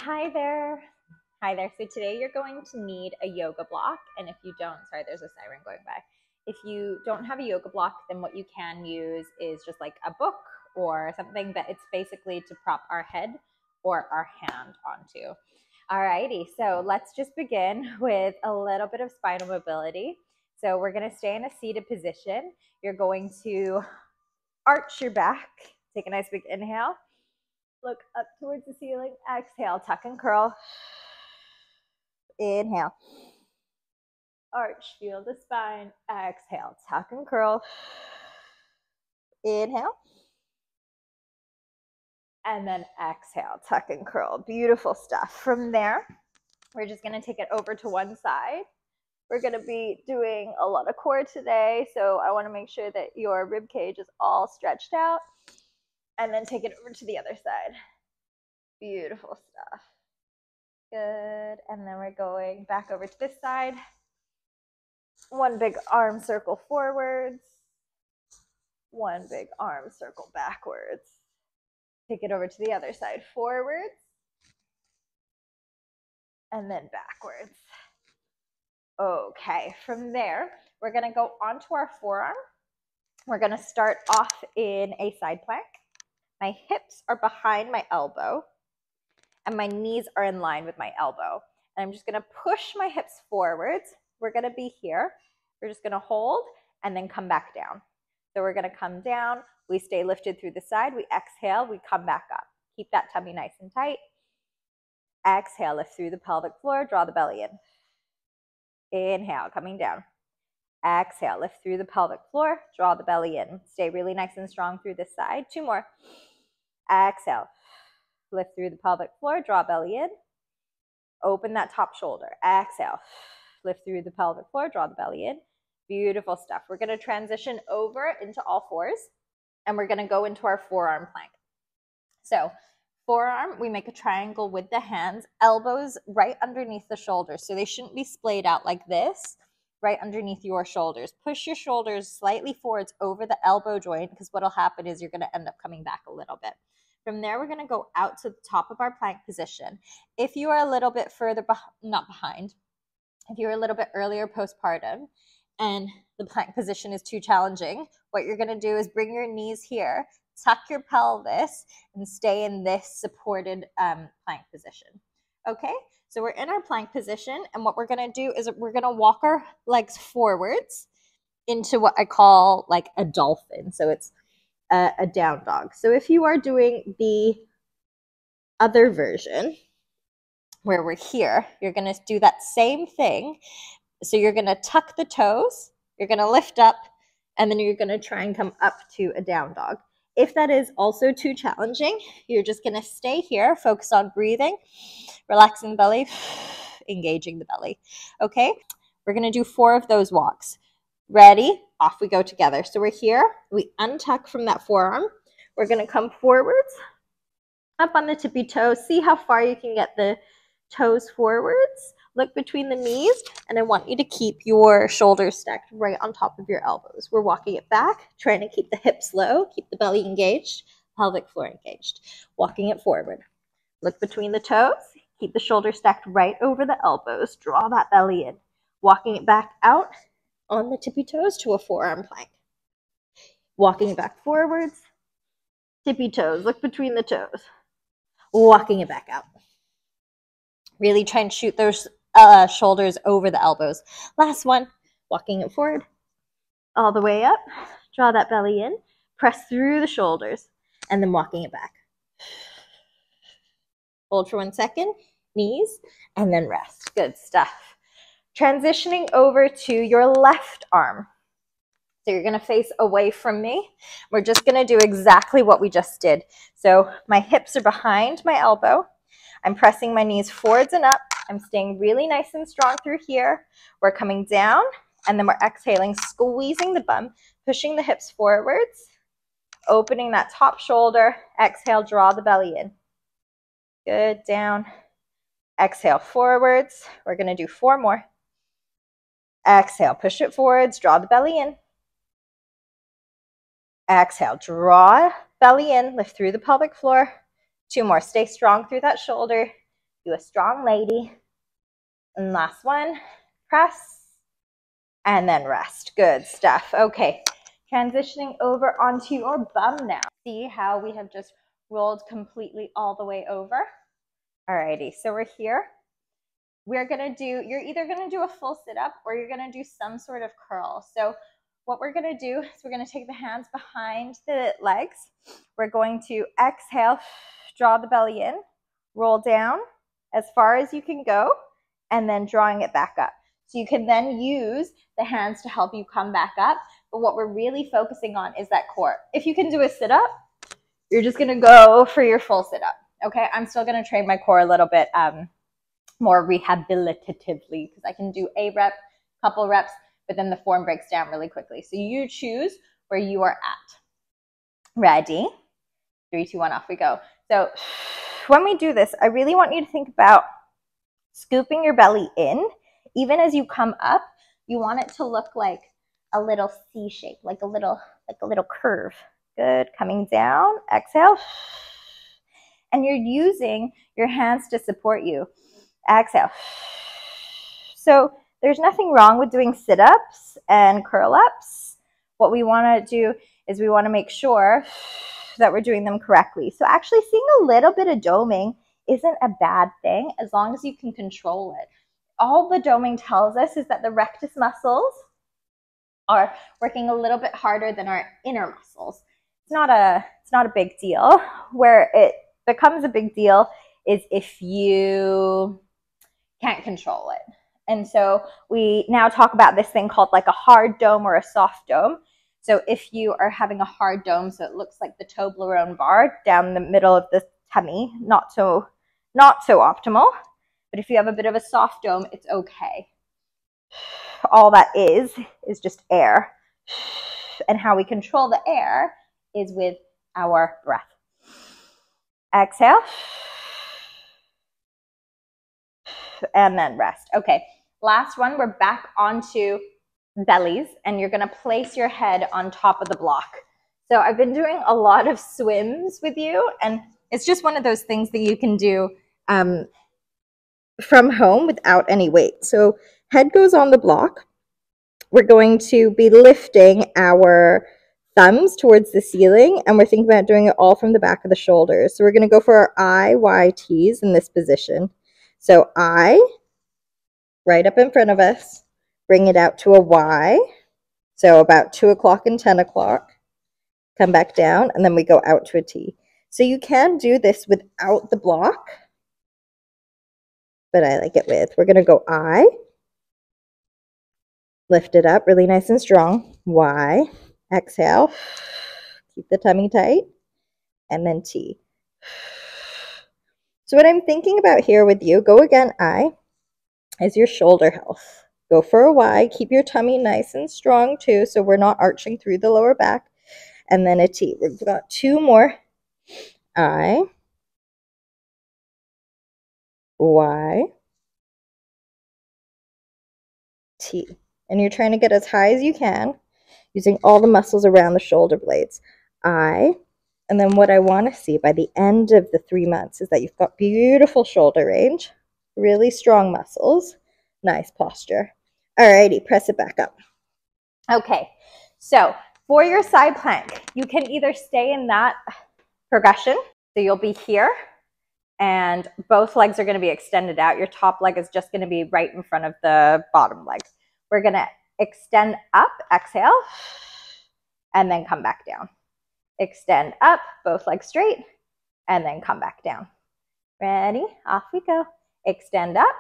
Hi there. Hi there. So today you're going to need a yoga block. And if you don't, sorry, there's a siren going by. If you don't have a yoga block, then what you can use is just like a book or something that it's basically to prop our head or our hand onto. Alrighty, so let's just begin with a little bit of spinal mobility. So we're going to stay in a seated position. You're going to arch your back. Take a nice big inhale. Look up towards the ceiling. Exhale, tuck and curl. Inhale. Arch, feel the spine. Exhale, tuck and curl. Inhale. And then exhale, tuck and curl. Beautiful stuff. From there, we're just going to take it over to one side. We're going to be doing a lot of core today, so I want to make sure that your rib cage is all stretched out. And then take it over to the other side. Beautiful stuff. Good. And then we're going back over to this side. One big arm circle forwards. One big arm circle backwards. Take it over to the other side. Forwards. And then backwards. Okay. From there, we're going to go onto our forearm. We're going to start off in a side plank. My hips are behind my elbow. And my knees are in line with my elbow. And I'm just going to push my hips forwards. We're going to be here. We're just going to hold and then come back down. So we're going to come down. We stay lifted through the side. We exhale. We come back up. Keep that tummy nice and tight. Exhale, lift through the pelvic floor. Draw the belly in. Inhale, coming down. Exhale, lift through the pelvic floor. Draw the belly in. Stay really nice and strong through this side. Two more. Exhale. Lift through the pelvic floor, draw belly in. Open that top shoulder. Exhale. Lift through the pelvic floor, draw the belly in. Beautiful stuff. We're going to transition over into all fours, and we're going to go into our forearm plank. So forearm, we make a triangle with the hands, elbows right underneath the shoulders. So they shouldn't be splayed out like this, right underneath your shoulders. Push your shoulders slightly forwards over the elbow joint, because what will happen is you're going to end up coming back a little bit. From there, we're going to go out to the top of our plank position. If you are a little bit further, not behind, if you're a little bit earlier postpartum and the plank position is too challenging, what you're going to do is bring your knees here, tuck your pelvis, and stay in this supported plank position. Okay, so we're in our plank position, and what we're going to do is we're going to walk our legs forwards into what I call like a dolphin. So it's a down dog. So if you are doing the other version where we're here, you're going to do that same thing. So you're going to tuck the toes, you're going to lift up, and then you're going to try and come up to a down dog. If that is also too challenging, you're just going to stay here, focus on breathing, relaxing the belly, engaging the belly. Okay, we're going to do 4 of those walks. Ready? Off we go together. So we're here. We untuck from that forearm. We're going to come forwards, up on the tippy toes. See how far you can get the toes forwards. Look between the knees, and I want you to keep your shoulders stacked right on top of your elbows. We're walking it back, trying to keep the hips low, keep the belly engaged, pelvic floor engaged. Walking it forward. Look between the toes. Keep the shoulders stacked right over the elbows. Draw that belly in. Walking it back out on the tippy toes to a forearm plank. Walking it back forwards, tippy toes, look between the toes. Walking it back out. Really try and shoot those shoulders over the elbows. Last one, walking it forward, all the way up. Draw that belly in, press through the shoulders, and then walking it back. Hold for 1 second, knees, and then rest. Good stuff. Transitioning over to your left arm. So you're going to face away from me. We're just going to do exactly what we just did. So my hips are behind my elbow. I'm pressing my knees forwards and up. I'm staying really nice and strong through here. We're coming down, and then we're exhaling, squeezing the bum, pushing the hips forwards, opening that top shoulder. Exhale, draw the belly in. Good, down. Exhale, forwards. We're going to do 4 more. Exhale, push it forwards, draw the belly in. Exhale, draw belly in, lift through the pelvic floor. 2 more, stay strong through that shoulder. Do a strong lady. And last one, press, and then rest. Good stuff. Okay, transitioning over onto your bum now. See how we have just rolled completely all the way over? Alrighty, so we're here. We're gonna do, you're either gonna do a full sit-up or you're gonna do some sort of curl. So what we're gonna do is we're gonna take the hands behind the legs. We're going to exhale, draw the belly in, roll down as far as you can go, and then drawing it back up. So you can then use the hands to help you come back up. But what we're really focusing on is that core. If you can do a sit-up, you're just gonna go for your full sit-up. Okay, I'm still gonna train my core a little bit more rehabilitatively because I can do a rep, couple reps, but then the form breaks down really quickly. So you choose where you are at. Ready? 3, 2, 1, off we go. So when we do this, I really want you to think about scooping your belly in. Even as you come up, you want it to look like a little C shape, like a little curve. Good. Coming down, exhale. And you're using your hands to support you. Exhale. So there's nothing wrong with doing sit-ups and curl-ups. What we want to do is we want to make sure that we're doing them correctly. So actually seeing a little bit of doming isn't a bad thing as long as you can control it. All the doming tells us is that the rectus muscles are working a little bit harder than our inner muscles. It's not a big deal. Where it becomes a big deal is if you can't control it. And so we now talk about this thing called like a hard dome or a soft dome. So if you are having a hard dome, so it looks like the Toblerone bar down the middle of the tummy, not so optimal. But if you have a bit of a soft dome, it's okay. All that is just air. And how we control the air is with our breath. Exhale. And then rest. Okay, last one, we're back onto bellies, and you're gonna place your head on top of the block. So I've been doing a lot of swims with you, and it's just one of those things that you can do from home without any weight. So head goes on the block. We're going to be lifting our thumbs towards the ceiling, and we're thinking about doing it all from the back of the shoulders. So we're gonna go for our I, Y, T's in this position. So I, right up in front of us, bring it out to a Y. So about 2 o'clock and 10 o'clock. Come back down, and then we go out to a T. So you can do this without the block, but I like it with. We're going to go I, lift it up really nice and strong. Y, exhale, keep the tummy tight, and then T. So what I'm thinking about here with you, go again, I, is your shoulder health. Go for a Y, keep your tummy nice and strong too, so we're not arching through the lower back, and then a T. We've got 2 more. I, Y, T. And you're trying to get as high as you can using all the muscles around the shoulder blades. I, and then what I want to see by the end of the 3 months is that you've got beautiful shoulder range, really strong muscles, nice posture. Alrighty, press it back up. Okay, so for your side plank, you can either stay in that progression, so you'll be here, and both legs are going to be extended out. Your top leg is just going to be right in front of the bottom leg. We're going to extend up, exhale, and then come back down. Extend up, both legs straight, and then come back down. Ready? Off we go. Extend up,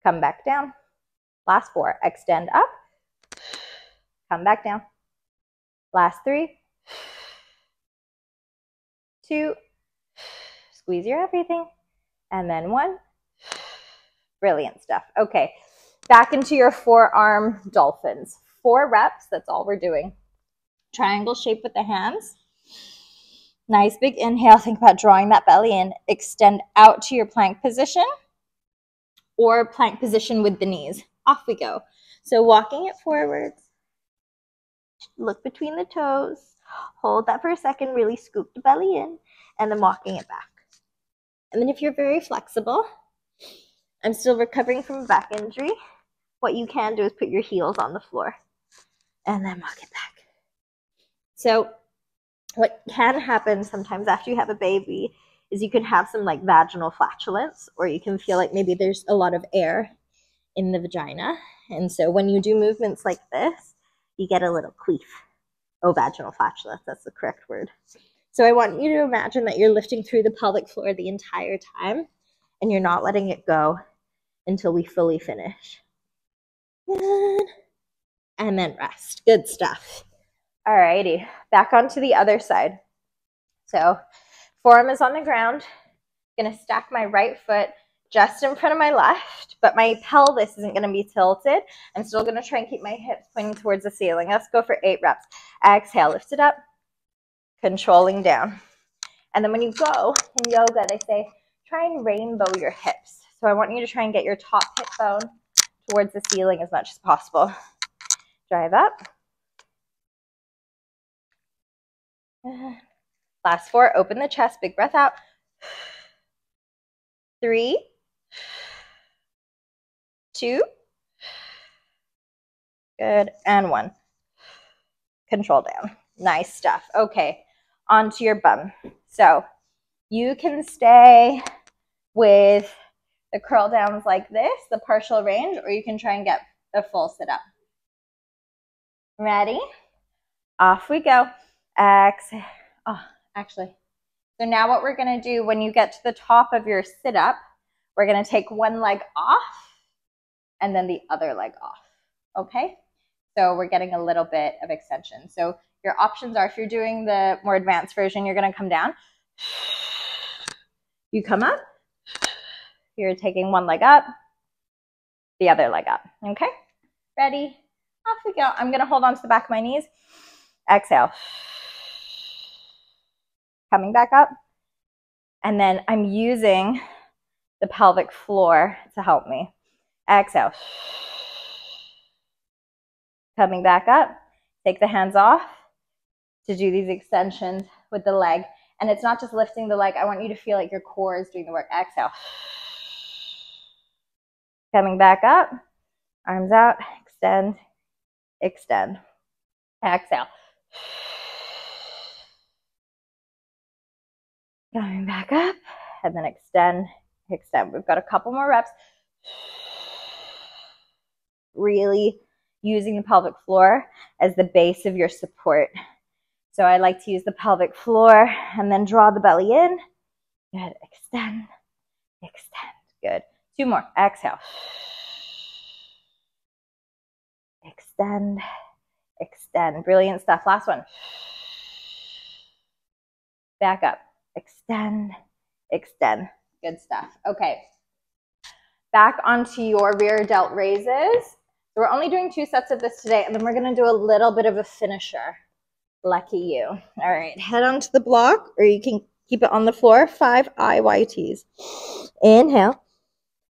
come back down. Last 4. Extend up, come back down. Last 3, 2, squeeze your everything, and then 1. Brilliant stuff. Okay, back into your forearm dolphins. 4 reps, that's all we're doing. Triangle shape with the hands. Nice big inhale. Think about drawing that belly in. Extend out to your plank position or plank position with the knees. Off we go. So walking it forwards. Look between the toes. Hold that for a second. Really scoop the belly in. And then walking it back. And then if you're very flexible, I'm still recovering from a back injury, what you can do is put your heels on the floor and then walk it back. So what can happen sometimes after you have a baby is you can have some like vaginal flatulence, or you can feel like maybe there's a lot of air in the vagina. And so when you do movements like this, you get a little queef. Oh, vaginal flatulence, that's the correct word. So I want you to imagine that you're lifting through the pelvic floor the entire time, and you're not letting it go until we fully finish. And then rest. Good stuff. Alrighty, back onto the other side. So forearm is on the ground. I'm gonna stack my right foot just in front of my left, but my pelvis isn't gonna be tilted. I'm still gonna try and keep my hips pointing towards the ceiling. Let's go for 8 reps. Exhale, lift it up, controlling down. And then when you go in yoga, they say, try and rainbow your hips. So I want you to try and get your top hip bone towards the ceiling as much as possible. Drive up. Last 4, open the chest, big breath out. 3, 2, good, and 1. Control down. Nice stuff. Okay, onto your bum. So you can stay with the curl downs like this, the partial range, or you can try and get the full sit up. Ready? Off we go. Exhale. Oh, actually. So now what we're going to do when you get to the top of your sit up, we're going to take one leg off and then the other leg off. Okay? So we're getting a little bit of extension. So your options are, if you're doing the more advanced version, you're going to come down. You come up. You're taking one leg up, the other leg up. Okay? Ready? Off we go. I'm going to hold on to the back of my knees. Exhale. Coming back up. And then I'm using the pelvic floor to help me. Exhale. Coming back up. Take the hands off to do these extensions with the leg. And it's not just lifting the leg. I want you to feel like your core is doing the work. Exhale. Coming back up. Arms out. Extend. Extend. Exhale. Coming back up. And then extend. Extend. We've got a couple more reps. Really using the pelvic floor as the base of your support. So I like to use the pelvic floor and then draw the belly in. Good. Extend. Extend. Good. 2 more. Exhale. Extend. Extend. Brilliant stuff. Last one. Back up. Extend. Extend. Good stuff. Okay. Back onto your rear delt raises. So we're only doing 2 sets of this today, and then we're going to do a little bit of a finisher. Lucky you. All right. Head onto the block, or you can keep it on the floor. 5 IYTs. Inhale.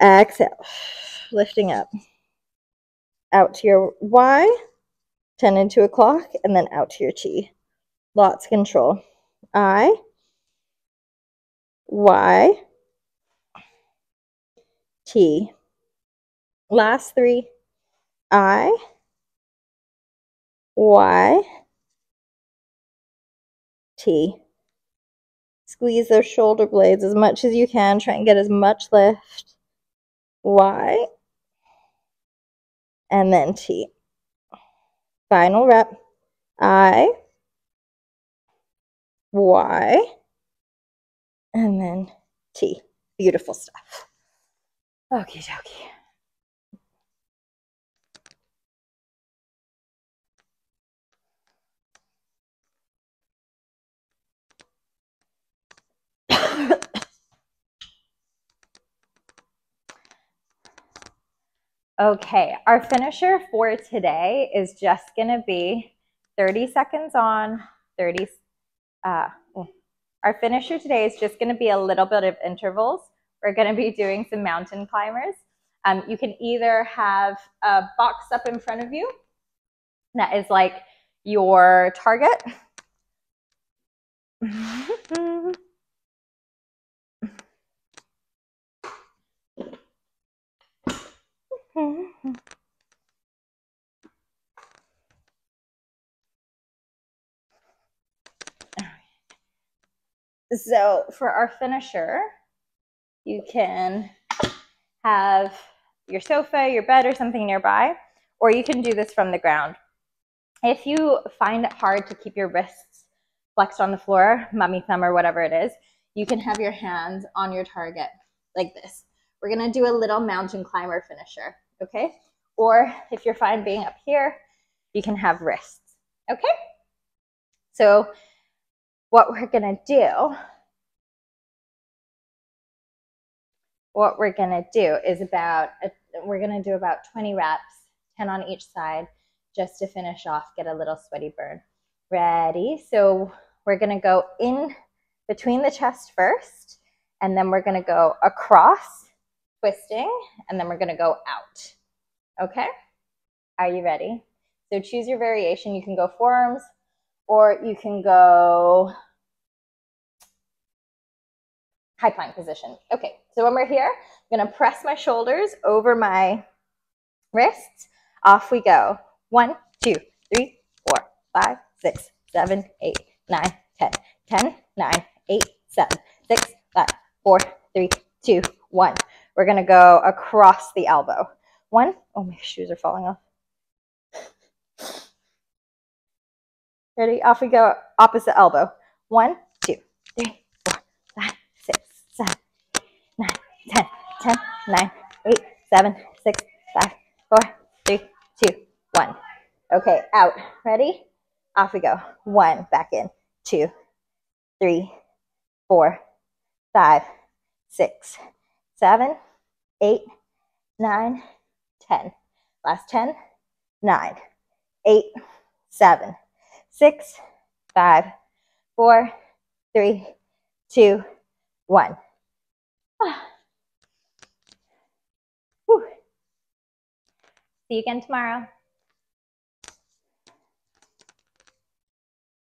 Exhale. Lifting up. Out to your Y. 10 into a clock, and then out to your T. Lots of control. I. Y. T. Last 3. I. Y. T. Squeeze those shoulder blades as much as you can. Try and get as much lift. Y. And then T. Final rep. I. Y. And then T. Beautiful stuff. Okie dokie. Okay, our finisher for today is just going to be 30 seconds on, 30. Our finisher today is just going to be a little bit of intervals. We're going to be doing some mountain climbers. You can either have a box up in front of you that is like your target. So for our finisher, you can have your sofa, your bed, or something nearby, or you can do this from the ground. If you find it hard to keep your wrists flexed on the floor, mummy thumb or whatever it is, you can have your hands on your target like this. We're gonna do a little mountain climber finisher, okay? Or if you're fine being up here, you can have wrists, okay? So what we're gonna do is we're gonna do about 20 reps, 10 on each side, just to finish off, get a little sweaty burn. Ready? So we're gonna go in between the chest first, and then we're gonna go across, twisting, and then we're gonna go out, okay? Are you ready? So choose your variation. You can go forearms, or you can go high plank position. Okay, so when we're here, I'm gonna press my shoulders over my wrists. Off we go. 1, 2, 3, 4, 5, 6, 7, 8, 9, 10. 10, 9, 8, 7, 6, 5, 4, 3, 2, 1. We're gonna go across the elbow. 1, oh, my shoes are falling off. Ready? Off we go, opposite elbow. 1, 2, 3, 4, 5, 6, 7, 9, 10, 10, 9, 8, 7, 6, 5, 4, 3, 2, 1. Okay, out. Ready? Off we go. 1, back in. 2, 3, 4, 5, 6, 7, 8, 9, 10. Last 10, 9, 8, 7, 6, 5, 4, 3, 2, 1. See you again tomorrow.